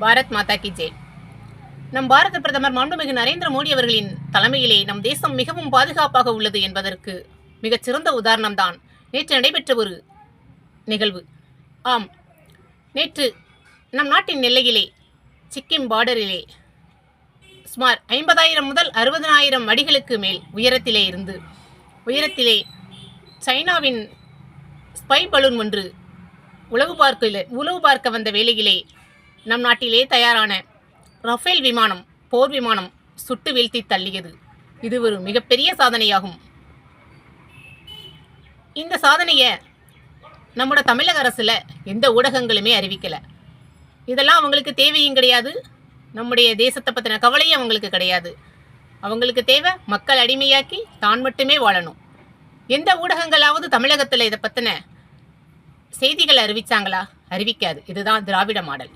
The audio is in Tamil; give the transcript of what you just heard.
பாரத் மாதா கி ஜெய். நம் பாரத பிரதமர் மாண்புமிகு நரேந்திர மோடி அவர்களின் தலைமையிலே நம் தேசம் மிகவும் பாதுகாப்பாக உள்ளது என்பதற்கு மிகச்சிறந்த உதாரணம்தான் நேற்று நடைபெற்ற ஒரு நிகழ்வு. ஆம், நேற்று நம் நாட்டின் எல்லையிலே சிக்கிம் பார்டரிலே சுமார் 50,000 முதல் 60,000 அடிகளுக்கு மேல் உயரத்திலே சைனாவின் ஸ்பை பலூன் ஒன்று உளவு பார்க்க வந்த வேளையிலே நம் நாட்டிலே தயாரான ரஃபேல் விமானம், போர் விமானம் சுட்டு வீழ்த்தி தள்ளியது. இது ஒரு மிகப்பெரிய சாதனையாகும். இந்த சாதனையை நம்மோட தமிழக அரசுல எந்த ஊடகங்களுமே அறிவிக்கல. இதெல்லாம் அவங்களுக்கு தேவையும் கிடையாது. நம்முடைய தேசத்தை பற்றின கவலையும் அவங்களுக்கு கிடையாது. அவங்களுக்கு தேவை மக்கள் அடிமையாக்கி தான் மட்டுமே வாழணும். எந்த ஊடகங்களாவது தமிழகத்தில் இதை பற்றின செய்திகளை அறிவிச்சாங்களா? அறிவிக்காது. இதுதான் திராவிட மாடல்.